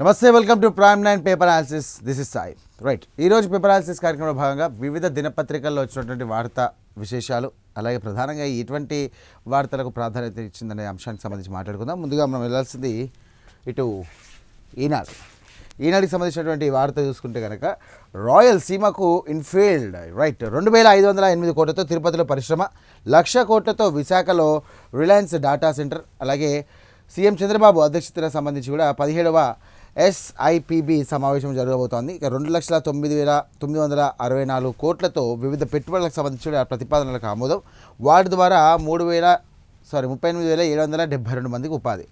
నమస్తే, welcome to prime 9 paper analysis. This is Sai. Right, ఈరోజు paper analysis కార్యక్రమంలో భాగంగా వివిధ దినపత్రికల్లో వచ్చినటువంటి వార్తా విశేషాలు, అలాగే ప్రధానంగా ఎటువంటి వార్తలకు ప్రాధాన్యత ఇచ్చిందనే అంశానికి సంబంధించి మాట్లాడుకుందాం. ముందుగా మనం వెళ్ళాల్సింది ఇటు ఈనాడుకి సంబంధించినటువంటి వార్త చూసుకుంటే కనుక రాయల్ సీమకు ఇన్ఫీల్డ్. రైట్, 2508 కోట్లతో తిరుపతిలో పరిశ్రమ, 1,00,000 కోట్లతో విశాఖలో రిలయన్స్ డాటా సెంటర్, అలాగే సీఎం చంద్రబాబు అధ్యక్షతన సంబంధించి కూడా 17వ SIPB సమావేశం జరగబోతోంది. ఇక 2,09,964 కోట్లతో వివిధ పెట్టుబడులకు సంబంధించి ప్రతిపాదనలకు ఆమోదం. వాటి ద్వారా 38,772 మందికి ఉపాధి.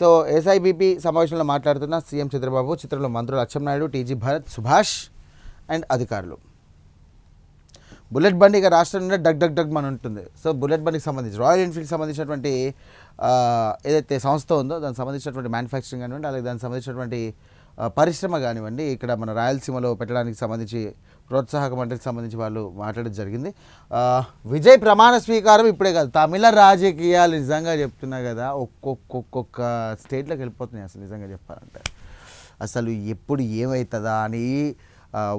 సో SIPB సమావేశంలో మాట్లాడుతున్న సీఎం చంద్రబాబు, చిత్రంలో మంత్రులు అచ్చెన్నాయుడు, TG భరత్, సుభాష్ అండ్ అధికారులు. బుల్లెట్ బండి ఇక రాష్ట్రం నుండి డగ్ మన ఉంటుంది. సో బుల్లెట్ బండికి సంబంధించి రాయల్ ఎన్ఫీల్డ్కి సంబంధించినటువంటి ఏదైతే సంస్థ ఉందో దానికి సంబంధించినటువంటి మ్యానుఫ్యాక్చరింగ్ కానివ్వండి, అలాగే దానికి సంబంధించినటువంటి పరిశ్రమ కానివ్వండి, ఇక్కడ మన రాయలసీమలో పెట్టడానికి సంబంధించి ప్రోత్సాహక మండలికి సంబంధించి వాళ్ళు మాట్లాడడం జరిగింది. విజయ్ ప్రమాణ స్వీకారం ఇప్పుడే కాదు, తమిళ రాజకీయాలు నిజంగా చెప్తున్నా కదా, ఒక్కొక్క స్టేట్లోకి వెళ్ళిపోతున్నాయి. అసలు నిజంగా చెప్పాలంటే అసలు ఎప్పుడు ఏమవుతుందా అని.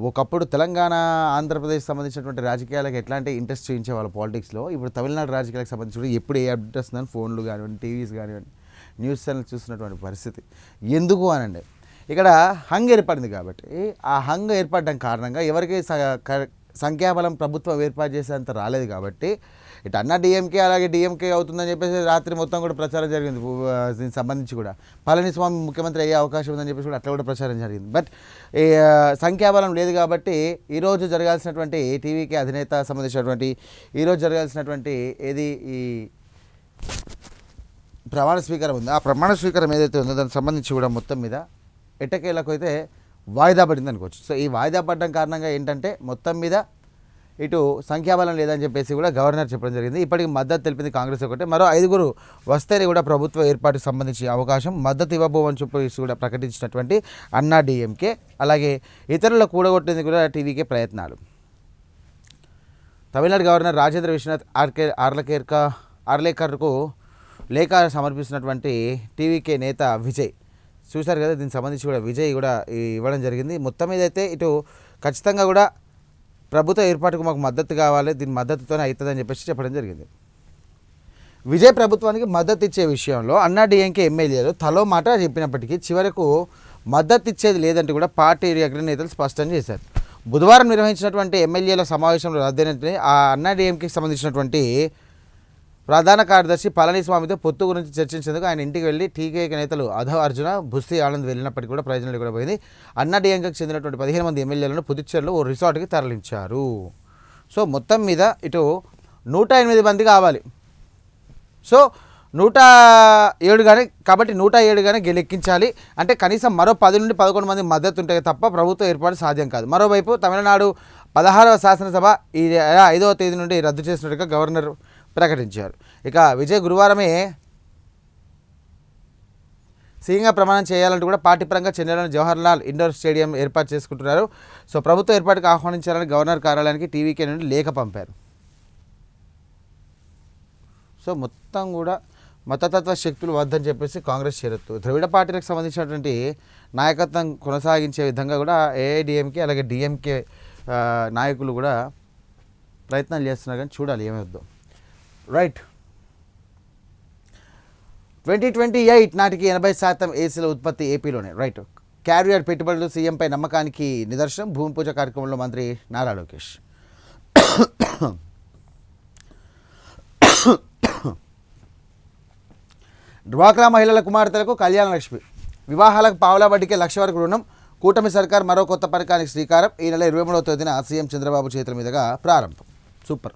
ఒకప్పుడు తెలంగాణ, ఆంధ్రప్రదేశ్ సంబంధించినటువంటి రాజకీయాలకు ఎట్లాంటి ఇంట్రెస్ట్ చూపించేవాళ్ళు పాలిటిక్స్లో. ఇప్పుడు తమిళనాడు రాజకీయాలకు సంబంధించి ఎప్పుడు ఏ అప్డేట్ వస్తుందని ఫోన్లు కానివ్వండి, టీవీస్ కానివ్వండి, న్యూస్ ఛానల్ చూస్తున్నటువంటి పరిస్థితి. ఎందుకు అనండి, ఇక్కడ హంగ్ ఏర్పడింది కాబట్టి, ఆ హంగ్ ఏర్పడడం కారణంగా ఎవరికి సంఖ్యాబలం ప్రభుత్వం ఏర్పాటు చేసేంత రాలేదు కాబట్టి ఇటు అన్న డిఎంకే అలాగే డిఎంకే అవుతుందని చెప్పేసి రాత్రి మొత్తం కూడా ప్రచారం జరిగింది. దీనికి సంబంధించి కూడా పళనిస్వామి ముఖ్యమంత్రి అయ్యే అవకాశం ఉందని చెప్పేసి కూడా అట్లా కూడా ప్రచారం జరిగింది. బట్ సంఖ్యాబలం లేదు కాబట్టి ఈరోజు జరగాల్సినటువంటి టీవీకే అధినేత సంబంధించినటువంటి ఈరోజు జరగాల్సినటువంటి ఏది ఈ ప్రమాణ స్వీకారం ఉంది. ఆ ప్రమాణ స్వీకారం ఏదైతే ఉందో దానికి సంబంధించి కూడా మొత్తం మీద ఎట్టకేలకు అయితే వాయిదా పడింది అనుకోవచ్చు. సో ఈ వాయిదా పడడం కారణంగా ఏంటంటే మొత్తం మీద ఇటు సంఖ్యాబలం లేదని చెప్పేసి కూడా గవర్నర్ చెప్పడం జరిగింది. ఇప్పటికి మద్దతు తెలిపింది కాంగ్రెస్ ఒకటే, మరో 5 వస్తేనే కూడా ప్రభుత్వ ఏర్పాటుకు సంబంధించి అవకాశం మద్దతు ఇవ్వబోమని చెప్పేసి కూడా ప్రకటించినటువంటి అన్నా డిఎంకే, అలాగే ఇతరుల కూడగొట్టేందుకు కూడా టీవీకే ప్రయత్నాలు. తమిళనాడు గవర్నర్ రాజేంద్ర విశ్వనాథ్ ఆర్లేకర్కు లేఖ సమర్పిస్తున్నటువంటి టీవీకే నేత విజయ్ చూశారు కదా. దీనికి సంబంధించి కూడా విజయ్ కూడా ఇవ్వడం జరిగింది. మొత్తం మీద అయితే ఇటు ఖచ్చితంగా కూడా ప్రభుత్వ ఏర్పాటుకు మాకు మద్దతు కావాలి, దీని మద్దతుతోనే అవుతుందని చెప్పేసి చెప్పడం జరిగింది. విజయ్ ప్రభుత్వానికి మద్దతు ఇచ్చే విషయంలో అన్నా డిఎంకే ఎమ్మెల్యేలు తలో మాట చెప్పినప్పటికీ చివరకు మద్దతు ఇచ్చేది లేదంటూ కూడా పార్టీ అగ్రనేతలు స్పష్టం చేశారు. బుధవారం నిర్వహించినటువంటి ఎమ్మెల్యేల సమావేశంలో రద్దయినట్టు ఆ అన్నా డిఎంకేకి సంబంధించినటువంటి ప్రధాన కార్యదర్శి పళనిస్వామితో పొత్తు గురించి చర్చించేందుకు ఆయన ఇంటికి వెళ్ళి టీకే నేతలు అధవ్ అర్జున, భుస్తి ఆనంద్ వెళ్ళినప్పటికీ కూడా ప్రయోజనం కూడా పోయింది. అన్నా డిఎంకేకి చెందినటువంటి 15 మంది ఎమ్మెల్యేలను పుదుచ్చేరిలో ఓ రిసార్ట్కి తరలించారు. సో మొత్తం మీద ఇటు 108 మంది కావాలి. సో 107 కానీ కాబట్టి 107 కానీ గెలెక్కించాలి అంటే కనీసం మరో 10 నుండి 11 మంది మద్దతు ఉంటే తప్ప ప్రభుత్వ ఏర్పాటు సాధ్యం కాదు. మరోవైపు తమిళనాడు 16వ శాసనసభ ఈ 5వ తేదీ నుండి రద్దు చేసినట్టుగా గవర్నర్ ప్రకటించారు. ఇక విజయ్ గురువారమే సీఎంగా ప్రమాణం చేయాలంటూ కూడా పార్టీ పరంగా చెన్నైలోని జవహర్లాల్ ఇండోర్ స్టేడియం ఏర్పాటు చేసుకుంటున్నారు. సో ప్రభుత్వ ఏర్పాటుకు ఆహ్వానించాలని గవర్నర్ కార్యాలయానికి టీవీకే నుండి లేఖ పంపారు. సో మొత్తం కూడా మతతత్వ శక్తులు వద్దని చెప్పేసి కాంగ్రెస్ షరతు. ద్రవిడ పార్టీలకు సంబంధించినటువంటి నాయకత్వం కొనసాగించే విధంగా కూడా ఏఐడిఎంకే అలాగే డిఎంకే నాయకులు కూడా ప్రయత్నాలు చేస్తున్నారు, కానీ చూడాలి ఏమవుద్దో. రైట్, 2028 నాటికి 80% ఏసీల ఉత్పత్తి ఏపీలోనే. రైట్, క్యారియర్ పెట్టుబడులు సీఎంపై నమ్మకానికి నిదర్శనం. భూమి పూజ కార్యక్రమంలో మంత్రి నారా లోకేష్. డ్వాక్రా మహిళల కుమార్తెలకు కళ్యాణ లక్ష్మి, వివాహాలకు పావలా వడ్డీకే 1,00,000 వరకు రుణం. కూటమి సర్కార్ మరో కొత్త పథకానికి శ్రీకారం. ఈ నెల 23వ తేదీన సీఎం చంద్రబాబు చేతుల మీదుగా ప్రారంభం. సూపర్.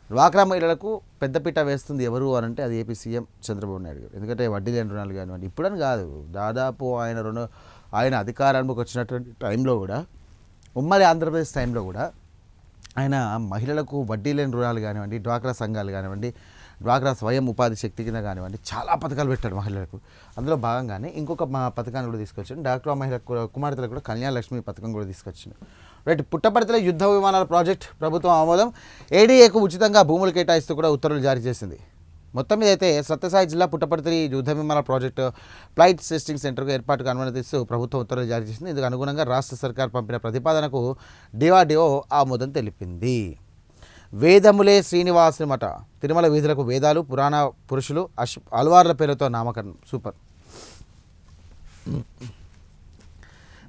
డ్వాక్రా మహిళలకు పెద్దపీట వేస్తుంది ఎవరు అని అంటే అది ఏపీ సీఎం చంద్రబాబు నాయుడు గారు. ఎందుకంటే వడ్డీ లేని రుణాలు కానివ్వండి, ఇప్పుడని కాదు, దాదాపు ఆయన అధికారానికి వచ్చినటువంటి టైంలో కూడా, ఉమ్మడి ఆంధ్రప్రదేశ్ టైంలో కూడా ఆయన మహిళలకు వడ్డీ లేని రుణాలు కానివ్వండి, డ్వాక్రా సంఘాలు కానివ్వండి, డ్వాక్రా స్వయం ఉపాధి శక్తి కింద కానివ్వండి చాలా పథకాలు పెట్టాడు మహిళలకు. అందులో భాగంగానే ఇంకొక పథకాన్ని కూడా తీసుకొచ్చాడు. డ్వాక్రా మహిళ కుమార్తెలకు కూడా కళ్యాణ లక్ష్మి పథకం కూడా తీసుకొచ్చింది. రైట్, పుట్టపర్తిలో యుద్ధ విమానాల ప్రాజెక్ట్ ప్రభుత్వం ఆమోదం. ఏడీఏకు ఉచితంగా భూములు కేటాయిస్తూ కూడా ఉత్తర్వులు జారీ చేసింది. మొత్తం మీద అయితే సత్యసాయి జిల్లా పుట్టపర్తి యుద్ధ విమాన ప్రాజెక్టు ఫ్లైట్ టెస్టింగ్ సెంటర్కు ఏర్పాటుకు అనుమతిస్తూ ప్రభుత్వం ఉత్తర్వులు జారీ చేసింది. ఇందుకు అనుగుణంగా రాష్ట్ర సర్కార్ పంపిన ప్రతిపాదనకు డిఆర్డీఓ ఆమోదం తెలిపింది. వేదములే శ్రీనివాసుని మఠ తిరుమల వీధులకు వేదాలు పురాణ పురుషులు అల్వార్ల పేరుతో నామకరణం. సూపర్.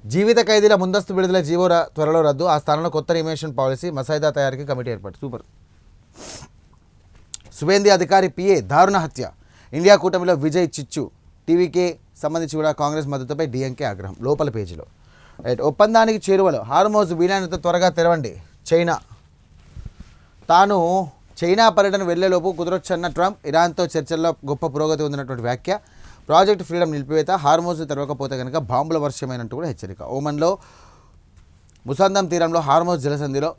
జీవిత ఖైదీల ముందస్తు విడుదల జీవో త్వరలో రద్దు. ఆ స్థానంలో కొత్త రిమేషన్ పాలసీ మసైదా తయారీకి కమిటీ ఏర్పాటు. సూపర్. సువేంది అధికారి పిఏ దారుణ హత్య. ఇండియా కూటమిలో విజయ్ చిచ్చు. టీవీకే సంబంధించి కూడా కాంగ్రెస్ మద్దతుపై డిఎంకే ఆగ్రహం. లోపల పేజీలో రైట్. ఒప్పందానికి చేరువలో హార్మోజ్ వీలైనంత త్వరగా తెరవండి. చైనా తాను చైనా పర్యటన వెళ్లేలోపు కుదరొచ్చన్న ట్రంప్. ఇరాన్తో చర్చల్లో గొప్ప పురోగతి ఉందన్నటువంటి వ్యాఖ్య. ప్రాజెక్ట్ ఫ్రీడమ్ నిలిపివేత. హార్మోజ్ తెరవకపోతే కనుక బాంబుల వర్షమైనట్టు కూడా హెచ్చరిక. ఓమన్లో ముసందం తీరంలో హార్మోజ్ జలసంధిలో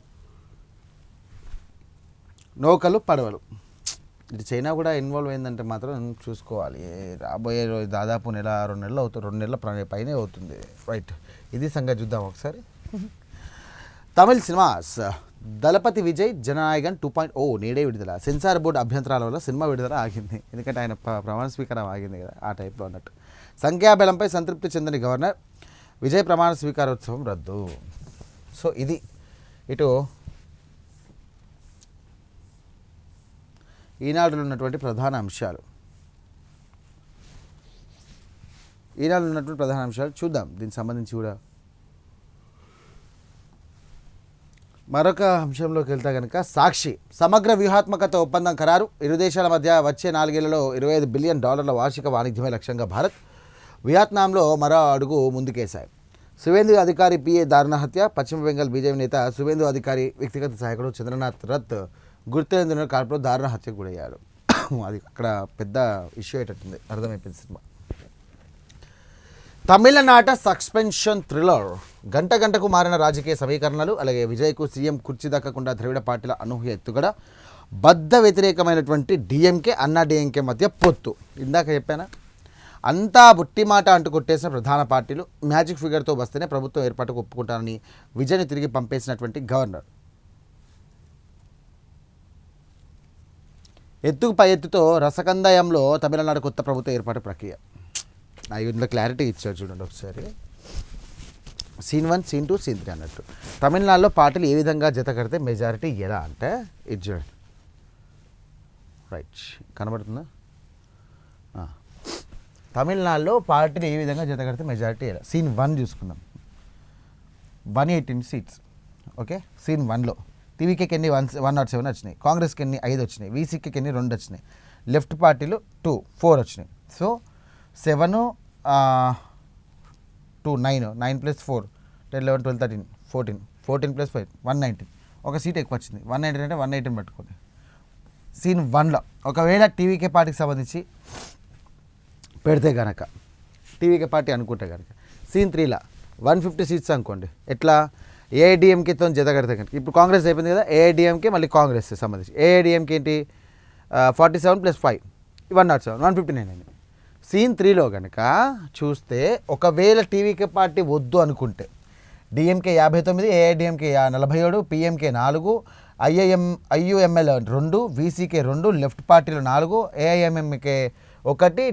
నౌకలు పడవలు. ఇది చైనా కూడా ఇన్వాల్వ్ అయిందంటే మాత్రం చూసుకోవాలి. రాబోయే దాదాపు నెల 2 నెలలు అవుతుంది, 2 నెలల పైనే అవుతుంది. రైట్. ఇది సంగతి చూద్దాం ఒకసారి. తమిళ్ సినిమాస్ దళపతి విజయ్ జననాయగన్ 2.0 నేడే విడుదల. సెన్సార్ బోర్డు అభ్యంతరాల వల్ల సినిమా విడుదల ఆగింది. ఎందుకంటే ఆయన ప్రమాణ స్వీకారం ఆగింది కదా, ఆ టైప్లో అన్నట్టు. సంఖ్యాబలంపై సంతృప్తి చెందని గవర్నర్. విజయ్ ప్రమాణ స్వీకారోత్సవం రద్దు. సో ఇది ఇటు ఈనాడులో ఉన్నటువంటి ప్రధాన అంశాలు. చూద్దాం దీనికి సంబంధించి కూడా. మరొక అంశంలోకి వెళ్తే కనుక సాక్షి సమగ్ర వ్యూహాత్మకత ఒప్పందం ఖరారు. ఇరు దేశాల మధ్య వచ్చే 4 ఏళ్లలో $25 బిలియన్ వార్షిక వాణిజ్యమే లక్ష్యంగా భారత్. వియత్నాంలో మరో అడుగు ముందుకేశాయి. సువేందు అధికారి పిఏ దారుణ హత్య. పశ్చిమ బెంగాల్ బీజేపీ నేత సువేందు అధికారి వ్యక్తిగత సహాయకుడు చంద్రనాథ్ రత్ గుర్తెందున కాల్పులో దారుణ హత్యకు గురయ్యాడు. అది అక్కడ పెద్ద ఇష్యూ అయ్యేటట్టుంది, అర్థమైపోయింది సినిమా. తమిళనాట సస్పెన్షన్ థ్రిల్లర్. గంటకు మారిన రాజకీయ సమీకరణలు. అలాగే విజయ్కు సీఎం కుర్చీ దక్కకుండా ద్రవిడ పార్టీల అనూహ్య ఎత్తుగడ. బద్ధ వ్యతిరేకమైనటువంటి డిఎంకే అన్నా డిఎంకే మధ్య పొత్తు. ఇందాక చెప్పానా, అంతా బుట్టి మాట అంటూ కొట్టేసిన ప్రధాన పార్టీలు మ్యాజిక్ ఫిగర్తో వస్తేనే ప్రభుత్వం ఏర్పాటుకు ఒప్పుకుంటారని విజయ్ని తిరిగి పంపేసినటువంటి గవర్నర్. ఎత్తుకు పై ఎత్తుతో రసకందయంలో తమిళనాడు కొత్త ప్రభుత్వ ఏర్పాటు ప్రక్రియ. ఇందులో క్లారిటీ ఇచ్చారు చూడండి ఒకసారి. సీన్ 1, సీన్ 2, సీన్ 3 అన్నట్టు. తమిళనాడులో పార్టీలు ఏ విధంగా జత కడితే మెజారిటీ ఎలా అంటే ఇది చూడండి. రైట్, కనబడుతుందా? తమిళనాడులో పార్టీలు ఏ విధంగా జత కడితే మెజారిటీ ఎలా. సీన్ 1 చూసుకుందాం. 118 సీట్స్. ఓకే, సీన్ 1లో టీవీకేకి ఎన్ని 107 వచ్చినాయి, కాంగ్రెస్కి ఎన్ని 5 వచ్చినాయి, వీసీకి ఎన్ని 2 వచ్చినాయి, లెఫ్ట్ పార్టీలు 4 వచ్చినాయి. సో 7, 2, 9 + 4 10, 11, 12, 13, 14 + 5 119. ఒక సీట్ ఎక్కువ వచ్చింది. 119 అంటే 118 పట్టుకోండి. సీన్ 1లో ఒకవేళ టీవీకే పార్టీకి సంబంధించి పెడితే కనుక, టీవీకే పార్టీ అనుకుంటే కనుక, సీన్ 3లో 150 సీట్స్ అనుకోండి. ఎట్లా? ఏఐడిఎంకేతో జత కడితే కనుక, ఇప్పుడు కాంగ్రెస్ అయిపోయింది కదా, ఏఐడిఎంకే మళ్ళీ కాంగ్రెస్ సంబంధించి ఏఐడిఎంకే ఏంటి 47 + 5 107 159 అయింది. సీన్ 3లో కనుక చూస్తే ఒకవేళ టీవీకే పార్టీ వద్దు అనుకుంటే DMK 59, AIADMK 47, PMK 4, IUML 2, VCK 2, left పార్టీలు 4, ఏఐఎంఎంకే 1,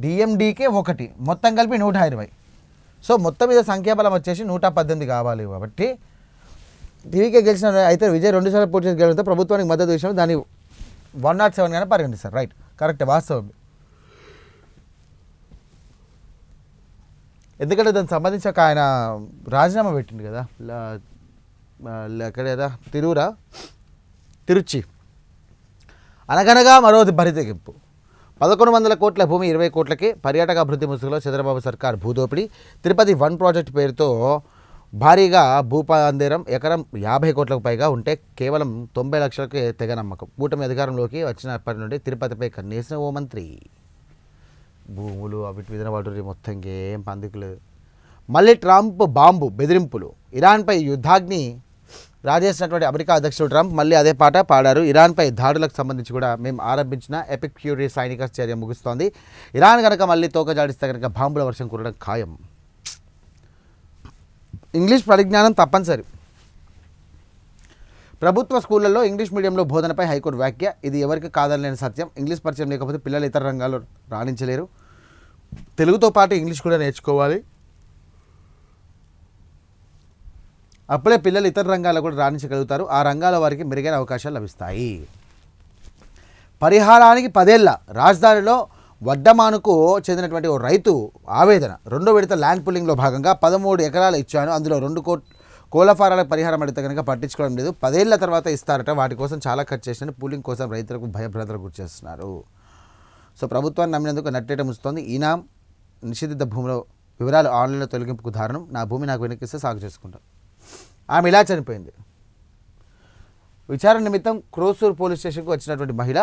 డిఎండికే 1, మొత్తం కలిపి 120. సో మొత్తం మీద సంఖ్యాబలం వచ్చేసి 118 కావాలి. కాబట్టి టీవీకే గెలిచిన అయితే విజయ్ 2 సార్లు పోటీ చేసి గెలిస్తే ప్రభుత్వానికి మద్దతు విషయంలో దాన్ని 107 గానే పరిగణిస్తారు. రైట్, కరెక్ట్, వాస్తవం. ఎందుకంటే దానికి సంబంధించి ఒక ఆయన రాజీనామా పెట్టింది కదా, ఎక్కడేదా తిరుచి. అనగనగా మరో బరితెగింపు. 1100 కోట్ల భూమి 20 కోట్లకి. పర్యాటక అభివృద్ధి ముసుగులో చంద్రబాబు సర్కార్ భూదోపిడి. తిరుపతి 1 ప్రాజెక్టు పేరుతో భారీగా భూపందేరం. ఎకరం 50 కోట్లకు పైగా ఉంటే కేవలం 90 లక్షలకే తెగ నమ్మకం. కూటమి అధికారంలోకి వచ్చినప్పటి నుండి తిరుపతిపై కన్నేసిన ఓ మంత్రి. భూములు అవి విధన వాటి మొత్తం ఇంకేం పందుకులేదు. మళ్ళీ ట్రంప్ బాంబు బెదిరింపులు. ఇరాన్పై యుద్ధాగ్ని రాజేసినటువంటి అమెరికా అధ్యక్షుడు ట్రంప్ మళ్ళీ అదే పాట పాడారు. ఇరాన్పై దాడులకు సంబంధించి కూడా మేము ఆరంభించిన ఎపిక్ ఫ్యూరీ సైనిక చర్య ముగుస్తోంది. ఇరాన్ కనుక మళ్ళీ తోక జాడిస్తే కనుక బాంబుల వర్షం కురడం ఖాయం. ఇంగ్లీష్ పరిజ్ఞానం తప్పనిసరి. ప్రభుత్వ స్కూళ్లలో ఇంగ్లీష్ మీడియంలో బోధనపై హైకోర్టు వ్యాఖ్య. ఇది ఎవరికి కాదనలేని సత్యం. ఇంగ్లీష్ పరిచయం లేకపోతే పిల్లలు ఇతర రంగాల్లో రాణించలేరు. తెలుగుతో పాటు ఇంగ్లీష్ కూడా నేర్చుకోవాలి. అప్పుడే పిల్లలు ఇతర రంగాల్లో కూడా రాణించగలుగుతారు. ఆ రంగాల వారికి మెరుగైన అవకాశాలు లభిస్తాయి. పరిహారానికి 10 ఏళ్ల రాజధానిలో వడ్డమానుకు చెందినటువంటి ఓ రైతు ఆవేదన. 2వ విడత ల్యాండ్ పుల్లింగ్లో భాగంగా 13 ఎకరాలు ఇచ్చాను, అందులో 2 కోళ్ల ఫారాలకు పరిహారం అడిగితే కనుక పట్టించుకోవడం లేదు, 10 ఏళ్ల తర్వాత ఇస్తారట, వాటి కోసం చాలా ఖర్చు చేసిన పూలింగ్ కోసం రైతులకు భయభ్రాంతులకు గురి చేస్తున్నారు. సో ప్రభుత్వాన్ని నమ్మినందుకు నట్టేట ముస్తుంది. ఈనాం నిషేధిత భూమిలో వివరాలు ఆన్లైన్లో తొలగింపుకు దారుణం. నా భూమి నాకు వెనక్కిస్తే సాగు చేసుకుంటాం. ఆమె ఇలా చనిపోయింది. విచారణ నిమిత్తం క్రోసూర్ పోలీస్ స్టేషన్కు వచ్చినటువంటి మహిళ,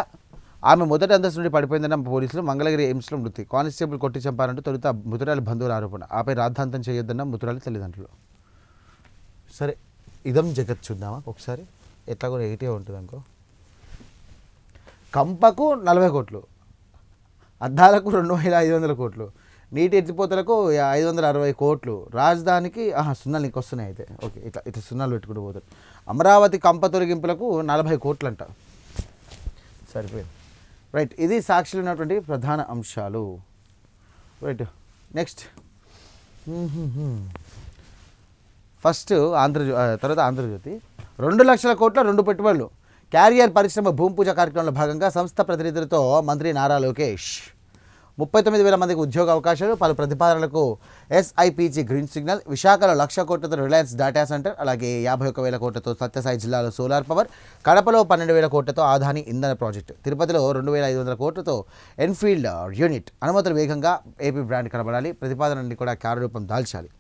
ఆమె మొదటి అంతస్తు నుండి పడిపోయిందన్న పోలీసులు. మంగళగిరి ఎయిమ్స్లో మృతి. కానిస్టేబుల్ కొట్టి చంపారంటూ తొలుత మృతురాలి బంధువుల ఆరోపణ. ఆపై రాద్ధాంతం చేయొద్దన్న మృతురాలి తల్లిదండ్రులు. సరే, ఇదం జగత్ చూద్దామా ఒకసారి. ఎట్లా కూడా నెగిటివ్ ఉంటుంది అనుకో. కంపకు 40 కోట్లు, అద్దాలకు 2500 కోట్లు, నీటి ఎత్తిపోతలకు 560 కోట్లు, రాజధానికి సున్నాలు నీకు వస్తున్నాయి అయితే. ఓకే, ఇట్లా సున్నాలు పెట్టుకుంటూ పోతారు. అమరావతి కంప తొలగింపులకు 40 కోట్లు అంట. సరిపోయింది. రైట్, ఇది సాక్షిలో ఉన్నటువంటి ప్రధాన అంశాలు. రైట్, నెక్స్ట్ ఫస్ట్ తర్వాత ఆంధ్రజ్యోతి. 2 లక్షల కోట్ల 2 పెట్టుబడులు. క్యారియర్ పరిశ్రమ భూమి పూజ కార్యక్రమంలో భాగంగా సంస్థ ప్రతినిధులతో మంత్రి నారా లోకేష్. 39,000 మందికి ఉద్యోగ అవకాశాలు, పలు ప్రతిపాదనలకు ఎస్ఐపిజి గ్రీన్ సిగ్నల్. విశాఖలో 1,00,000 కోట్లతో రిలయన్స్ డేటా సెంటర్, అలాగే 51,000 కోట్లతో సత్యసాయి జిల్లాలో సోలార్ పవర్. కడపలో 12,000 కోట్లతో ఆదాని ఇంధన ప్రాజెక్టు. తిరుపతిలో 2,500 కోట్లతో ఎన్ఫీల్డ్ యూనిట్. అనుమతులు వేగంగా ఏపీ బ్రాండ్ కనబడాలి. ప్రతిపాదనని కూడా కార్యరూపం దాల్చాలి.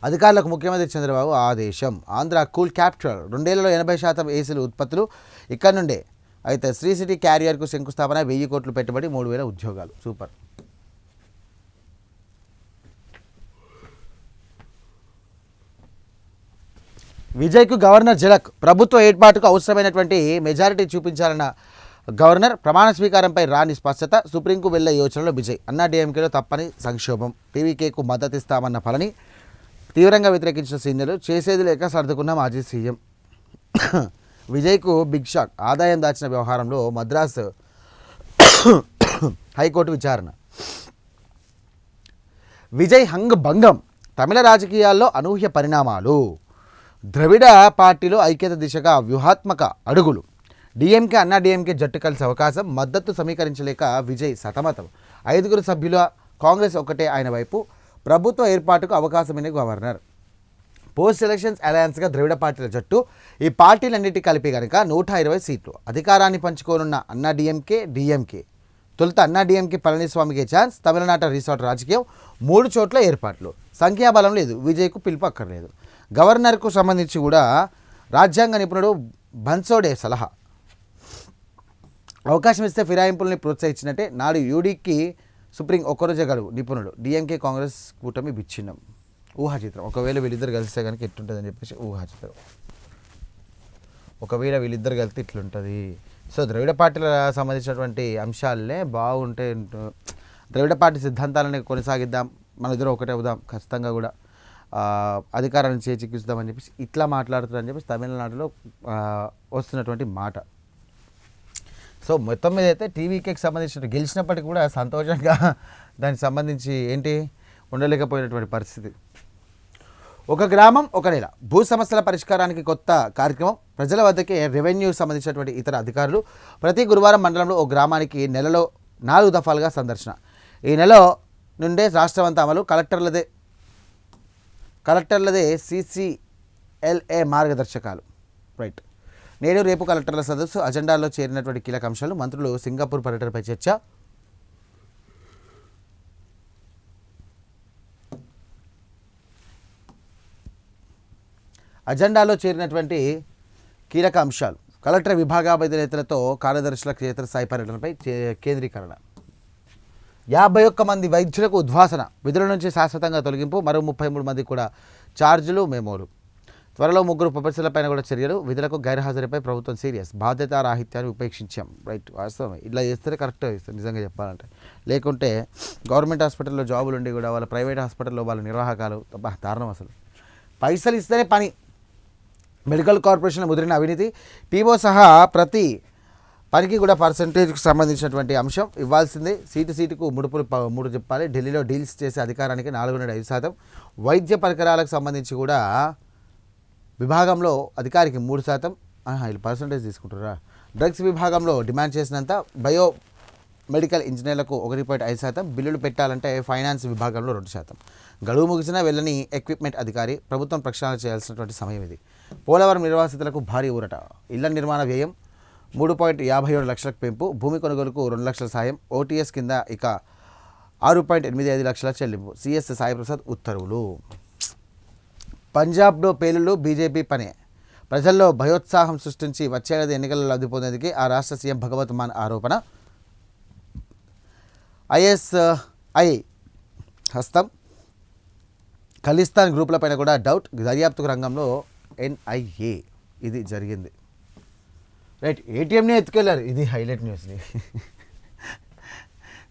అధికారులకు ముఖ్యమంత్రి చంద్రబాబు ఆదేశం. Andhra cool capital. 2 ఏళ్లలో 80% ఏసీలు ఉత్పత్తులు ఇక్కడ నుండే. అయితే శ్రీ సిటీ క్యారియర్కు శంకుస్థాపన, 1000 కోట్లు పెట్టుబడి, 3,000 ఉద్యోగాలు. సూపర్. విజయ్కు గవర్నర్ ఝలక్. ప్రభుత్వ ఏర్పాటుకు అవసరమైనటువంటి మెజారిటీ చూపించాలన్న గవర్నర్. ప్రమాణ స్వీకారంపై రాని స్పష్టత. సుప్రీంకు వెళ్లే యోచనలో విజయ్. అన్నా డీఎంకేలో తప్పని సంక్షోభం. టీవీకేకు మద్దతిస్తామన్న పలని తీవ్రంగా వ్యతిరేకించిన సీనియర్లు. చేసేది లేక సర్దుకున్న మాజీ సీఎం. విజయ్కు big shock. ఆదాయం దాచిన వ్యవహారంలో మద్రాసు హైకోర్టు విచారణ. విజయ్ హంగ్ భంగం. తమిళ రాజకీయాల్లో అనూహ్య పరిణామాలు. ద్రవిడ పార్టీలో ఐక్యత దిశగా వ్యూహాత్మక అడుగులు. డీఎంకే అన్నా డీఎంకే జట్టు కలిసే అవకాశం. మద్దతు సమీకరించలేక విజయ్ సతమతం. 5 సభ్యుల కాంగ్రెస్ ఒకటే ఆయన వైపు. ప్రభుత్వ ఏర్పాటుకు అవకాశమైన గవర్నర్. పోస్ట్ ఎలక్షన్స్ అలయన్స్గా ద్రవిడ పార్టీల జట్టు. ఈ పార్టీలన్నిటి కలిపి కనుక 120 సీట్లు. అధికారాన్ని పంచుకోనున్న అన్నా డిఎంకే. తొలుత అన్నా డిఎంకే పళనిస్వామికి ఛాన్స్. తమిళనాట రిసార్ట్ రాజకీయం. 3 చోట్ల ఏర్పాట్లు. సంఖ్యాబలం లేదు. విజయ్కు పిలుపు అక్కర్లేదు. గవర్నర్కు సంబంధించి కూడా రాజ్యాంగ నిపుణుడు బన్సోడే సలహా. అవకాశం ఇస్తే ఫిరాయింపుల్ని ప్రోత్సహించినట్టే. నాడు యూడీకి సుప్రీం ఒక్కరోజే గడువు. నిపుణుడు. డిఎంకే కాంగ్రెస్ కూటమి విచ్ఛిన్నం. ఊహాచిత్రం. ఒకవేళ వీళ్ళిద్దరు కలిస్తే కనుక ఎట్లుంటుందని చెప్పేసి ఊహాచిత్రం. ఒకవేళ వీళ్ళిద్దరు కలిస్తే ఇట్లుంటుంది. సో ద్రవిడ పార్టీల సంబంధించినటువంటి అంశాలనే బాగుంటే, ద్రవిడ పార్టీ సిద్ధాంతాలని కొనసాగిద్దాం, మన ఇద్దరు ఒకటే అవుదాం, ఖచ్చితంగా కూడా అధికారాన్ని చేజిక్కిస్తామని చెప్పేసి ఇట్లా మాట్లాడుతారని చెప్పేసి తమిళనాడులో వస్తున్నటువంటి మాట. సో మొత్తం మీద అయితే టీవీకేకి సంబంధించిన గెలిచినప్పటికీ కూడా సంతోషంగా దానికి సంబంధించి ఏంటి ఉండలేకపోయినటువంటి పరిస్థితి. ఒక గ్రామం ఒక నెల. భూ సమస్యల పరిష్కారానికి కొత్త కార్యక్రమం. ప్రజల వద్దకే రెవెన్యూ సంబంధించినటువంటి ఇతర అధికారులు. ప్రతి గురువారం మండలంలో ఓ గ్రామానికి నెలలో 4 దఫాలుగా సందర్శన. ఈ నెల నుండే రాష్ట్రమంతా అమలు. కలెక్టర్లదే CCLA మార్గదర్శకాలు. రైట్. నేడు రేపు కలెక్టర్ల సదస్సు. అజెండాలో చేరినటువంటి కీలక అంశాలు. మంత్రులు సింగపూర్ పర్యటనపై చర్చ. అజెండాలో చేరినటువంటి కీలక అంశాలు. కలెక్టర్ విభాగాధినేతలతో కార్యదర్శుల క్షేత్రస్థాయి పర్యటనపై కేంద్రీకరణ. 51 మంది వైద్యులకు ఉద్వాసన. విధుల నుంచి శాశ్వతంగా తొలగింపు. మరో 33 మంది కూడా ఛార్జీలు, మెమోలు. త్వరలో 3 ప్రొఫెసర్లపైన కూడా చర్యలు. విధులకు గైర్హాజరుపై ప్రభుత్వం సీరియస్. బాధ్యతారాహిత్యాన్ని ఉపేక్షించాం. రైట్, వాస్తవమే. ఇట్లా చేస్తే కరెక్ట్గా ఇస్తారు నిజంగా చెప్పాలంటే. లేకుంటే గవర్నమెంట్ హాస్పిటల్లో జాబులు ఉండి కూడా వాళ్ళ ప్రైవేట్ హాస్పిటల్లో వాళ్ళ నిర్వాహకాలు దారుణం. అసలు పైసలు ఇస్తేనే పని. మెడికల్ కార్పొరేషన్లో ముదిరిన అవినీతి, పీఓ సహా ప్రతి పనికి కూడా పర్సంటేజ్కి సంబంధించినటువంటి అంశం ఇవ్వాల్సిందే. సీటుకు మూడు చెప్పాలి. ఢిల్లీలో డీల్స్ చేసే అధికారానికి 4.5%. వైద్య పరికరాలకు సంబంధించి కూడా విభాగంలో అధికారికి 3%. వీళ్ళు పర్సంటేజ్ తీసుకుంటారా? డ్రగ్స్ విభాగంలో డిమాండ్ చేసినంత బయో మెడికల్ ఇంజనీర్లకు 1.5%. బిల్లులు పెట్టాలంటే ఫైనాన్స్ విభాగంలో 2%. గడువు ముగిసినా వెళ్ళని ఎక్విప్మెంట్ అధికారి. ప్రభుత్వం ప్రక్షాళన చేయాల్సినటువంటి సమయం ఇది. పోలవరం నిర్వాసితులకు భారీ ఊరట. ఇళ్ల నిర్మాణ వ్యయం 3.57 లక్షలకు పెంపు. భూమి కొనుగోలుకు 2 లక్షల సాయం. ఓటీఎస్ కింద ఇక 6.85 లక్షల చెల్లింపు. సిఎస్ సాయిప్రసాద్ ఉత్తర్వులు. పంజాబ్లో పేలుళ్లు బీజేపీ పనే. ప్రజల్లో భయోత్సాహం సృష్టించి వచ్చేది ఎన్నికల్లో లబ్ధి పొందేందుకు ఆ రాష్ట్ర సీఎం భగవత్ మాన్ ఆరోపణ. ఐఎస్ఐ హస్తం. ఖలిస్తాన్ గ్రూపుల పైన కూడా డౌట్. దర్యాప్తు రంగంలో ఎన్ఐఏ. ఇది జరిగింది. రైట్, ఏటీఎంని ఎత్తుకెళ్లారు. ఇది హైలైట్ న్యూస్ని.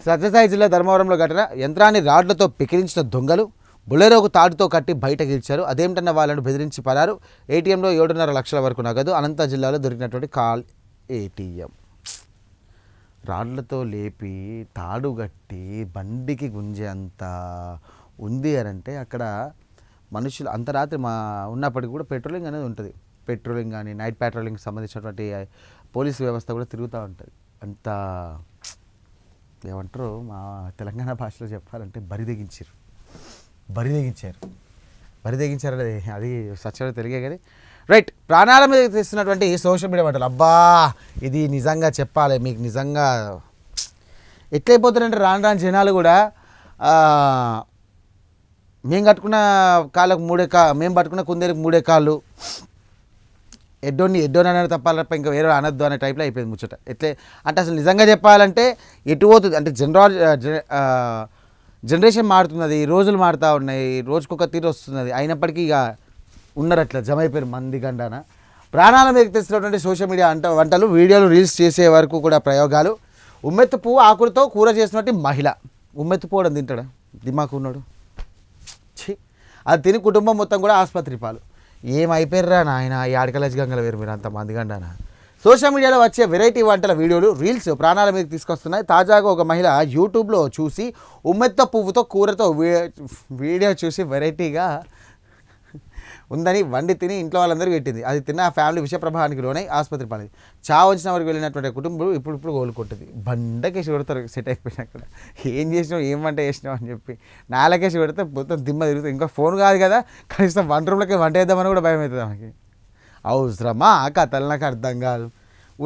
సత్యసాయి జిల్లా ధర్మవరంలో ఘటన. యంత్రాన్ని రాడ్లతో పికిరించిన దొంగలు బులెరోకు తాడుతో కట్టి బయటకు ఇచ్చారు. అదేమిటన్న వాళ్ళను బెదిరించి పరారు. ఏటీఎంలో 7.5 లక్షల వరకు నగదు. అనంత జిల్లాలో దొరికినటువంటి కాల్ ఏటీఎం. రాడ్లతో లేపి తాడు కట్టి బండికి గుంజే అంత ఉంది అని అంటే అక్కడ మనుషులు అంత రాత్రి ఉన్నప్పటికీ కూడా పెట్రోలింగ్ అనేది ఉంటుంది. పెట్రోలింగ్ కానీ నైట్ పెట్రోలింగ్కి సంబంధించినటువంటి పోలీసు వ్యవస్థ కూడా తిరుగుతూ ఉంటుంది. అంత ఏమంటారు మా తెలంగాణ భాషలో చెప్పాలంటే బరిదెగించారు. అది సత్యంగా తెలిగే కానీ. రైట్, ప్రాణాల మీద తెస్తున్నటువంటి సోషల్ మీడియా మాటలు. అబ్బా, ఇది నిజంగా చెప్పాలి మీకు. నిజంగా ఎట్లయిపోతారంటే రాను జనాలు కూడా మేము కట్టుకున్న కాళ్ళకు మేము పట్టుకున్న కుందేలకు 3 కాళ్ళు. ఎడ్డోని అనేది తప్పాలప్ప ఇంకా వేరే అనద్దు అనే టైప్లో అయిపోయింది ముచ్చట. ఎట్లే అంటే అసలు నిజంగా చెప్పాలంటే ఎటు పోతుంది అంటే జనరేషన్ మారుతున్నది, రోజులు మారుతూ ఉన్నాయి, రోజుకొక తీరు వస్తున్నది. అయినప్పటికీ ఇక ఉన్నారు అట్లా జమ అయిపోయారు మంది గండాన. ప్రాణాల మీద తెచ్చినటువంటి సోషల్ మీడియా వంటలు, వీడియోలు, రీల్స్ చేసే వరకు కూడా ప్రయోగాలు. ఉమ్మెత్తు పువ్వు ఆకులతో కూర చేసినట్టు మహిళ. ఉమ్మెత్తు పోవడం తింటాడా? దిమాకు ఉన్నాడు. అది తిని కుటుంబం మొత్తం కూడా ఆసుపత్రి పాలు. ఏమైపోయారా నాయన ఈ ఆడకలజ్ గంగల వేరు మీరు అంత మంది గండాన. సోషల్ మీడియాలో వచ్చే వెరైటీ వంటల వీడియోలు, రీల్స్ ప్రాణాల మీద తీసుకొస్తున్నాయి. తాజాగా ఒక మహిళ యూట్యూబ్లో చూసి ఉమ్మెత్త పువ్వుతో కూరతో వీడియో చూసి వెరైటీగా ఉందని వండి తిని ఇంట్లో వాళ్ళందరూ పెట్టింది. అది తిన్న ఆ ఫ్యామిలీ విష ప్రభావానికి లోనై ఆసుపత్రి పాలైంది. చావు వచ్చిన వరకు వెళ్ళినటువంటి కుటుంబం ఇప్పుడు కోలుకుంటుంది. బండకేసి పెడతారు సెట్ అయిపోయినా కూడా. ఏం చేసినావు, ఏం వంట చేసినావు అని చెప్పి నాలుగేసి పెడితే మొత్తం దిమ్మ తిరుగుతుంది. ఇంకా ఫోన్ కాదు కదా, కనీసం 1 రూమ్లకి వంట వేద్దామని కూడా భయం అవుతుంది మనకి. అవసరమా కథలు? నాకు అర్థం కాదు.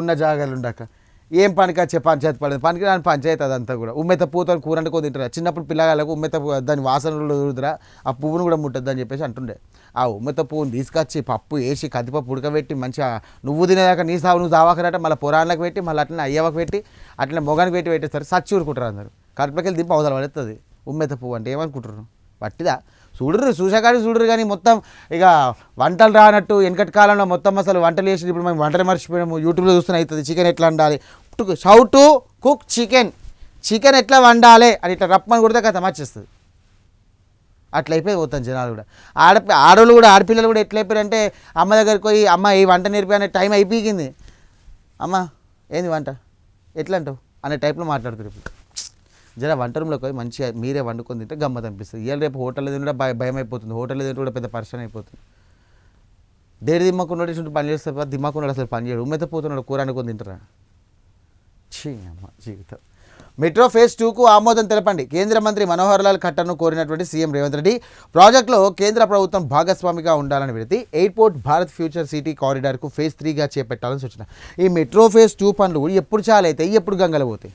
ఉన్న జాగాలు ఉండక ఏం పనికి వచ్చే పంచాయతీ పడదు. పనికి రాని పంచాయతీ అదంతా కూడా. ఉమ్మెత్త పూతో కూర అంటుకో తింటారా? చిన్నప్పుడు పిల్లగాళ్ళకు ఉమ్మెత్త దాని వాసనలు ఊరుదురా, ఆ పువ్వును కూడా ముట్టద్దు అని చెప్పేసి అంటుండే. ఆ ఉమ్మెత్త పువ్వుని తీసుకొచ్చి పప్పు వేసి కందిపప్పు ఉడకబెట్టి మంచిగా నువ్వు తినేదాకా నీ సాగు నువ్వు దావాకరాట, మళ్ళీ పొరాళ్ళకి పెట్టి మళ్ళీ అట్లనే అయ్యవకు పెట్టి అట్లనే మొగానికి పెట్టేస్తారు. సచ్చి ఊరుకుంటారు అందరు. కడుపులోకి వెళ్ళి దింప అవతల పడుతుంది. ఉమ్మెత్త పువ్వు అంటే ఏమనుకుంటారు? పట్టిదా? చూసాకాడి చూడరు కానీ మొత్తం ఇక వంటలు రానట్టు వెనకటి కాలంలో మొత్తం అసలు వంటలు వేసి ఇప్పుడు మేము వంటలు మర్చిపోయాము. యూట్యూబ్లో చూస్తూనే అవుతుంది. చికెన్ ఎట్లా వండాలి, హౌ టు కుక్ చికెన్ ఎట్లా వండాలి అని ఇట్లా రప్పని కొడితే కథ మార్చేస్తుంది. అట్లా అయిపోయి పోతాం జనాలు కూడా. ఆడవాళ్ళు కూడా, ఆడపిల్లలు కూడా ఎట్లా అయిపోయారంటే అమ్మ దగ్గరికి పోయి అమ్మ ఈ వంట నేర్పి టైం అయిపోయింది. అమ్మ ఏంది వంట ఎట్లా అంటావు అనే టైప్లో మాట్లాడుతారు. ఇప్పుడు జర వంట రూమ్లోకి పోయి మంచిగా మీరే వండుకొని తింటే గమ్మత్ అనిపిస్తుంది. ఇవాళ రేపు హోటల్లో తింటే భయం అయిపోతుంది. హోటల్లో తింటే కూడా పెద్ద పరిశ్రమ అయిపోతుంది. దేని దిమ్మకున్నాడు చుట్టూ పని చేస్తే దిమ్మకున్నాడు అసలు పని చేయడు. ఉమ్మెత్త పోతున్నాడు కూర అనుకొని తింటారా? అమ్మ జీవితం. మెట్రో ఫేజ్ 2కు ఆమోదం తెలపండి. కేంద్ర మంత్రి మనోహర్ లాల్ ఖట్టర్ను కోరినటువంటి సీఎం రేవంత్ రెడ్డి. ప్రాజెక్టులో కేంద్ర ప్రభుత్వం భాగస్వామిగా ఉండాలని విడితే ఎయిర్పోర్ట్ భారత్ ఫ్యూచర్ సిటీ కారిడార్కు ఫేజ్ 3గా చేపట్టాలని సూచన. ఈ మెట్రో ఫేజ్ 2 పనులు ఎప్పుడు చాలైతాయి, ఎప్పుడు గంగలపోతాయి?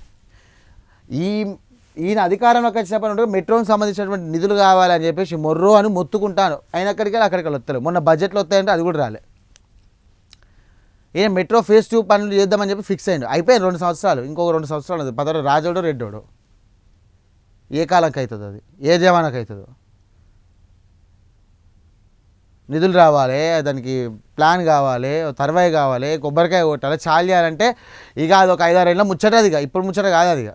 ఈయన అధికారంలోకి వచ్చినప్పుడు మెట్రోకి సంబంధించినటువంటి నిధులు కావాలని చెప్పేసి మొర్రో అని మొత్తుకుంటాను. అయినక్కడికి అక్కడికి వస్తారు. మొన్న బడ్జెట్లో వస్తాయంటే అది కూడా రాలే. ఈయన మెట్రో ఫేజ్ 2 పనులు చేద్దామని చెప్పి ఫిక్స్ అయ్యిండు. అయిపోయింది 2 సంవత్సరాలు. ఇంకొక 2 సంవత్సరాలు ఉంది. పదరు రాజోడో రెడ్డోడో ఏ కాలంకి అవుతుందో, అది ఏ జమానాకి అవుతుందో. నిధులు రావాలి, దానికి ప్లాన్ కావాలి, తర్వాయి కావాలి, కొబ్బరికాయ కొట్టాలి, చాలు చేయాలంటే ఇక అది ఒక 5-6 ఏళ్ళ ముచ్చట. అది ఇప్పుడు ముచ్చట కాదు. అది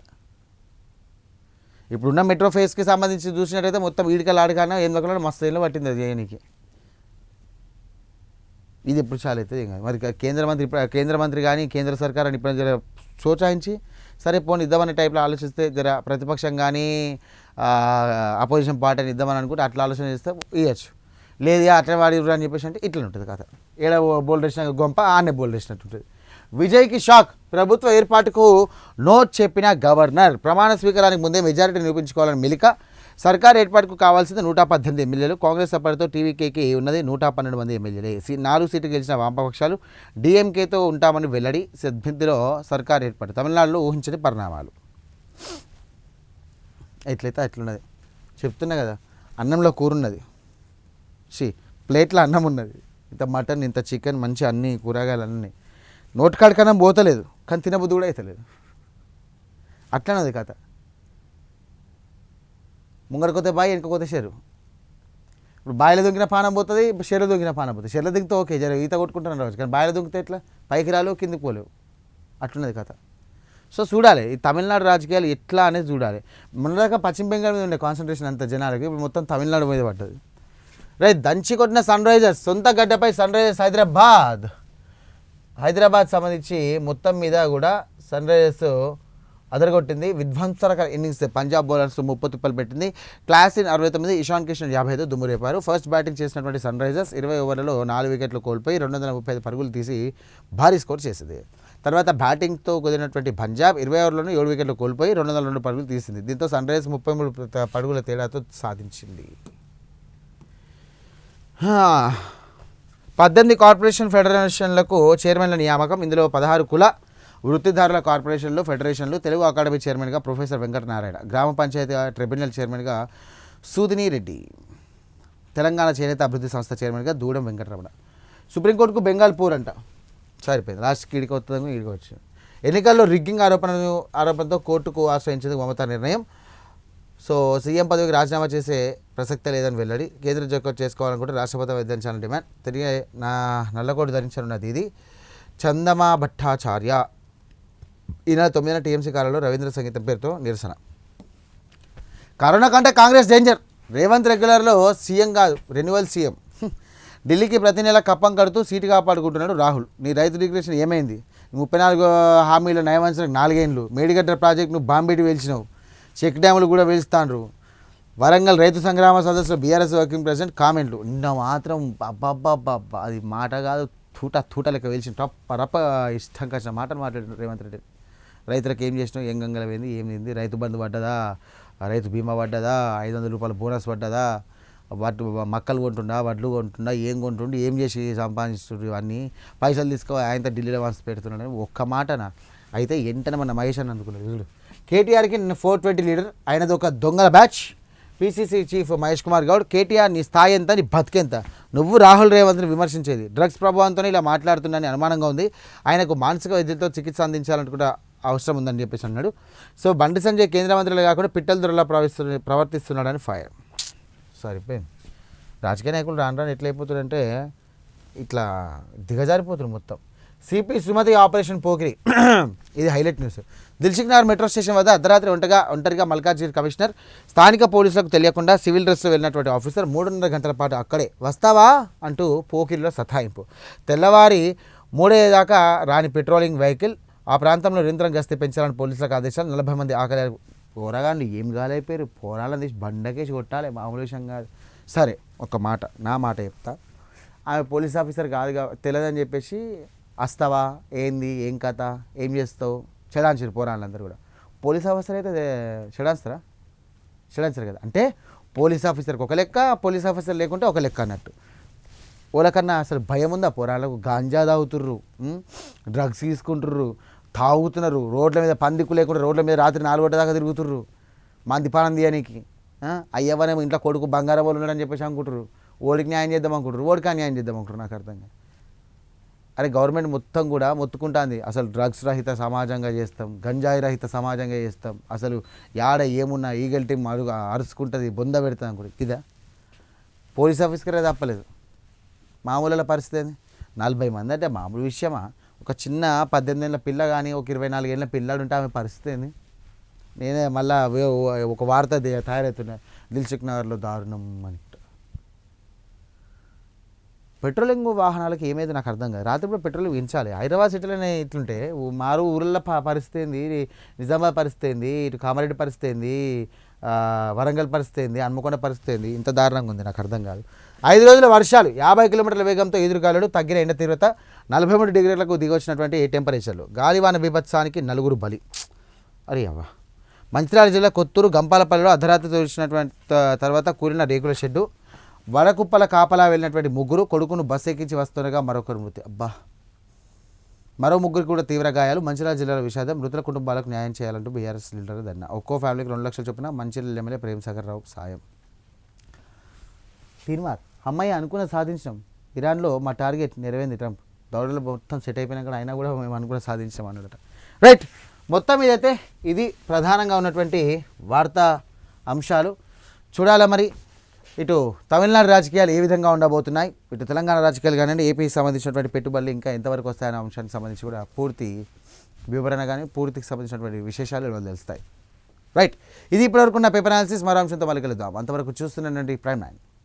ఇప్పుడున్న మెట్రో ఫేజ్కి సంబంధించి చూసినట్టయితే మొత్తం ఈడికలు ఆడికన్నా 8 మస్తు ఏళ్ళు పట్టింది అది చేయడానికి. ఇది ఎప్పుడు చాలా అవుతుంది ఏం కాదు. మరి కేంద్ర మంత్రి కానీ కేంద్ర సర్కార్ అని ఇప్పుడు జర సోచాయించి సరే పోనీ ఇద్దామనే టైప్లో ఆలోచిస్తే జర ప్రతిపక్షం కానీ అపోజిషన్ పార్టీ అని ఇద్దామని అనుకుంటే అట్లా ఆలోచన చేస్తే ఇవ్వచ్చు. లేదు అట్లా వాడి అని చెప్పేసి అంటే ఇట్లా ఉంటుంది కథ. ఏడ బోల్డ్ వేసిన గొంప ఆనే బోల్డ్ వేసినట్టు ఉంటుంది. విజయ్కి షాక్, ప్రభుత్వ ఏర్పాటుకు నో చెప్పిన గవర్నర్. ప్రమాణ స్వీకారానికి ముందే మెజారిటీ నిరూపించుకోవాలని మెలిక. సర్కార్ ఏర్పాటుకు కావాల్సింది 118 ఎమ్మెల్యేలు. కాంగ్రెస్ సపోర్టుతో టీవీకేకి ఉన్నది 112 మంది ఎమ్మెల్యేలే. 4 సీట్లు గెలిచిన వామపక్షాలు డిఎంకేతో ఉంటామని వెల్లడి. సిద్ధిలో సర్కార్ ఏర్పాటు. తమిళనాడులో ఊహించని పరిణామాలు. ఎట్లయితే అట్లున్నది చెప్తున్నా కదా. అన్నంలో కూర ఉన్నది, ప్లేట్లో అన్నం ఉన్నది, ఇంత మటన్ ఇంత చికెన్ మంచి అన్ని కూరగాయలు అన్నీ నోటికాడికన్నం పోతలేదు, కానీ తినబుద్ధి కూడా అవుతలేదు. అట్లనేది కథ. ముంగరకొతే బాయి వెనుకపోతే షెరు. ఇప్పుడు బాయిలో దొంగిన పానం పోతుంది, షెర్లో దొంగిన పానం పోతుంది. షెర్లో దిగితే ఓకే జర ఈత కొట్టుకుంటున్నాను రావచ్చు, కానీ బాయిలో దొంగితే ఎట్లా పైకి రాలేవు కిందికి పోలేవు. అట్లున్నది కథ. సో చూడాలి ఈ తమిళనాడు రాజకీయాలు ఎట్లా అనేది చూడాలి. మొన్నదాకా పశ్చిమ బెంగాల్ మీద ఉండే కాన్సన్ట్రేషన్ అంత జనాలకి, ఇప్పుడు మొత్తం తమిళనాడు మీద పడ్డది. రైట్, దంచి కొట్టిన సన్ రైజర్స్. సొంత గడ్డపై సన్ రైజర్స్ హైదరాబాద్ సంబంధించి మొత్తం మీద కూడా సన్ రైజర్స్ అదరగొట్టింది. విధ్వంసకర ఇన్నింగ్స్ పంజాబ్ బౌలర్స్ 30 తిప్పలు పెట్టింది. క్లాసిన్ 69, ఇషాన్ కిషన్ 55 దుమ్ము రేపారు. ఫస్ట్ బ్యాటింగ్ చేసినటువంటి సన్ రైజర్స్ 20 ఓవర్లలో 4 వికెట్లు కోల్పోయి 235 పరుగులు తీసి భారీ స్కోర్ చేసింది. తర్వాత బ్యాటింగ్తో కుదిరినటువంటి పంజాబ్ 20 ఓవర్లను 7 వికెట్లు కోల్పోయి 202 పరుగులు తీసింది. దీంతో సన్ రైజర్స్ 33 పరుగుల తేడాతో సాధించింది. 18 కార్పొరేషన్ ఫెడరేషన్లకు చైర్మన్ల నియామకం. ఇందులో 16 కుల వృత్తిదారుల కార్పొరేషన్లు ఫెడరేషన్లు. తెలుగు అకాడమీ చైర్మన్గా ప్రొఫెసర్ వెంకటనారాయణ, గ్రామ పంచాయతీ ట్రిబ్యునల్ చైర్మన్గా సూదిని రెడ్డి, తెలంగాణ చేనేత అభివృద్ధి సంస్థ చైర్మన్గా దూడం వెంకటరమణ. సుప్రీంకోర్టుకు బెంగాల్పూర్ అంట సరిపోయింది. లాస్ట్కి ఈడికి వస్తుందని ఈడికి వచ్చింది. ఎన్నికల్లో రిగ్గింగ్ ఆరోపణతో కోర్టుకు ఆశ్రయించేందుకు మమతా నిర్ణయం. సో సీఎం పదవికి రాజీనామా చేసే ప్రసక్తే లేదని వెల్లడి. కేంద్ర జోక్యం చేసుకోవాలనుకుంటే రాష్ట్రపతి విధించాలని డిమాండ్. తిరిగి నల్లకోటు ధరించనున్నది ఇది. చందమా భట్టాచార్య ఈ నెల 9న టీఎంసీ కార్యాలయంలో రవీంద్ర సంగీతం పేరుతో నిరసన. కరోనా కంటే కాంగ్రెస్ డేంజర్. రేవంత్ రెగ్యులర్లో సీఎం కాదు, రెన్యువల్ సీఎం. ఢిల్లీకి ప్రతి నెల కప్పం కడుతూ సీటు కాపాడుకుంటున్నాడు రాహుల్. నీ రైతు డిక్లరేషన్ ఏమైంది? 34 హామీల నయవంచనకు 4 ఏళ్ళు. మేడిగడ్డ ప్రాజెక్టును బాంబేటి వేల్చినావు. చెక్ డ్యాములు కూడా వేలుస్తాండ్రు. వరంగల్ రైతు సంగ్రామ సదస్సులో బీఆర్ఎస్ వర్కింగ్ ప్రెసిడెంట్ కామెంట్లు. నిన్న మాత్రం అబ్బాబ్బాబ్బా అది మాట కాదు, తూట లెక్క వేల్చిన రప్ప ఇష్టం కసిన మాటలు మాట్లాడారు రేవంత్ రెడ్డి. రైతులకు ఏం చేసినావు, ఏం గంగలమైంది, ఏమైంది, రైతు బంధు పడ్డదా, రైతు బీమా పడ్డదా, 500 రూపాయల బోనస్ పడ్డదా, మక్కలు కొంటుండా, వడ్లు కొంటుండా, ఏం కొంటుండు, ఏం చేసి సంపాదిస్తుండ్రు, ఇవన్నీ పైసలు తీసుకో ఆయనతో ఢిల్లీలో వాసి పెడుతున్నాడు. ఒక్క మాటనా అయితే ఎంటనే మన మహేష్ అని అందుకున్నాడు. వీడు కేటీఆర్కి నిన్న 420 లీడర్ అయినది ఒక దొంగల batch. PCC chief Mahesh Kumar Goud, KTR నీ స్థాయి ఎంత, నీ బతికెంత, నువ్వు రాహుల్ రేవంత్ని విమర్శించేది డ్రగ్స్ ప్రభావంతోనే ఇలా మాట్లాడుతున్నాని అనుమానంగా ఉంది. ఆయనకు మానసిక వైద్యంతో చికిత్స అందించాలనుకుంటే అవసరం ఉందని చెప్పేసి అన్నాడు. సో బండి సంజయ్ కేంద్ర మంత్రులు కాకుండా పిట్టల దొరలా ప్రవర్తిస్తున్నాడని ఫైర్. సరిపోయింది. రాజకీయ నాయకులు రాను ఎట్లయిపోతుందంటే ఇట్లా దిగజారిపోతున్నారు మొత్తం. సిపి సుమతి ఆపరేషన్ పోకిరి ఇది highlight news. Dilsukh Nagar metro station వద్ద అర్ధరాత్రి ఒంటరిగా మల్కాజ్గిరి కమిషనర్. స్థానిక పోలీసులకు తెలియకుండా సివిల్ డ్రెస్లో వెళ్ళినటువంటి ఆఫీసర్ 3.5 గంటల పాటు అక్కడే వస్తావా అంటూ పోకిరిలో సతాయింపు. తెల్లవారి 3 దాకా రాని పెట్రోలింగ్ వెహికల్. ఆ ప్రాంతంలో నిరంతరం గస్తీ పెంచాలని పోలీసులకు ఆదేశాలు. 40 మంది ఆకలి పోరాగాన్ని ఏం గాలైపోయారు. పోరాలని తీసి బండకేసి కొట్టాలి, మామూలు విషయం కాదు. సరే ఒక మాట, నా మాట చెప్తా. ఆమె పోలీస్ ఆఫీసర్ కాదుగా, తెలియదని చెప్పేసి వస్తావా, ఏంది, ఏం కథ, ఏం చేస్తావు చెడాన్సారు పోరాళ్ళందరూ కూడా. పోలీస్ ఆఫీసర్ అయితే చెడాన్సారు కదా. అంటే పోలీస్ ఆఫీసర్కి ఒక లెక్క, పోలీస్ ఆఫీసర్ లేకుంటే ఒక లెక్క అన్నట్టు. వాళ్ళకన్నా అసలు భయం ఉందా పోరాళ్ళకు? గాంజా తాగుతుర్రు, డ్రగ్స్ తీసుకుంటుర్రు, తాగుతున్నారు, రోడ్ల మీద పందిక్కు లేకుండా రోడ్ల మీద రాత్రి 4 గంటల దాకా తిరుగుతుర్రు మందిపానం తీయడానికి. అయ్యవనేమో ఇంట్లో కొడుకు బంగారం వాళ్ళు ఉన్నాడని చెప్పేసి అనుకుంటారు. ఓడికి న్యాయం చేద్దాం అనుకుంటారు, ఓడికి అన్యాయం చేద్దాం అనుకుంటారు. నాకు అర్థం కాదు. అరే గవర్నమెంట్ మొత్తం కూడా మొత్తుకుంటుంది అసలు డ్రగ్స్ రహిత సమాజంగా చేస్తాం, గంజాయి రహిత సమాజంగా చేస్తాం, అసలు యాడ ఏమున్నా ఈగల్ టీం అరుచుకుంటుంది, బొంద పెడుతుంది అనుకుంటుంది. ఇదా పోలీస్ ఆఫీసర్కే తప్పలేదు. మామూలుల పరిస్థితి ఏంది? 40 మంది అంటే మామూలు విషయమా? ఒక చిన్న 18 ఏళ్ళ పిల్ల కానీ ఒక 24 ఏళ్ళ పిల్లాడు ఉంటే ఆమె పరిస్థితి ఏంది? నేనే మళ్ళీ ఒక వార్త తయారవుతున్నా, దిల్సుఖ్ నగర్లో దారుణం అని. పెట్రోలింగ్ వాహనాలకు ఏమైంది నాకు అర్థం కాదు. రాత్రిపూట పెట్రోల్ పెంచాలి. హైదరాబాద్ సిటీలోనే ఇట్లుంటే మారు ఊళ్ళో పరిస్థితి ఏంది, నిజామాబాద్ పరిస్థితి ఏంది, ఇటు కామారెడ్డి పరిస్థితి ఏంది, వరంగల్ పరిస్థితి ఏంది, హన్మకొండ పరిస్థితి ఏంది, ఇంత దారుణంగా ఉంది నాకు అర్థం కాదు. 5 రోజుల వర్షాలు 50 కిలోమీటర్ల వేగంతో ఎదురుగాలుడు, తగ్గిన ఎండ తీవ్రత 43 డిగ్రీలకు దిగొచ్చినటువంటి టెంపరేచర్లు, గాలివాన బీభత్సానికి 4 బలి. అరే అవ్వ. మంచిర్యాల జిల్లా కొత్తూరు గంపాలపల్లిలో అర్ధరాత్రి తోచినటువంటి తర్వాత కూలిన రేకుల షెడ్డు, వడకుప్పల కాపలా వెళ్ళినటువంటి 3 కొడుకును బస్సు ఎక్కించి వస్తుండగా మరొకరు మృతి. అబ్బా, మరో 3 కూడా తీవ్ర గాయాలు. మంచిర్యాల జిల్లాలో విషాదం, మృతుల కుటుంబాలకు న్యాయం చేయాలంటూ బీఆర్ఎస్ లీడర్ ధర్నా. ఒక్కో ఫ్యామిలీకి 2 లక్షలు చొప్పున మంచిర్యాల ఎమ్మెల్యే ప్రేమ్సాగర్ రావు సాయం. తీర్మార్ అమ్మాయి అనుకున్న సాధించడం. ఇరాన్లో మా టార్గెట్ నెరవేరింది. ట్రంప్ దౌడలు మొత్తం సెట్ అయిపోయినాక అయినా కూడా మేము అనుకున్న సాధించాం అన్నదట. రైట్, మొత్తం ఇదైతే ఇది ప్రధానంగా ఉన్నటువంటి వార్తా అంశాలు. చూడాలా మరి ఇటు తమిళనాడు రాజకీయాలు ఏ విధంగా ఉండబోతున్నాయి, ఇటు తెలంగాణ రాజకీయాలు కానివ్వండి, ఏపీకి సంబంధించినటువంటి పెట్టుబడులు ఇంకా ఎంతవరకు వస్తాయనే అంశానికి సంబంధించి కూడా పూర్తి వివరణ కానీ పూర్తికి సంబంధించినటువంటి విశేషాలు తెలుస్తాయి. రైట్, ఇది ఇప్పటివరకు ఉన్న పేపర్ అనాలిసిస్. మరో అంశంతో మళ్ళీ కలుద్దాం. అంతవరకు చూస్తున్నటువంటి ప్రైమ్ 9.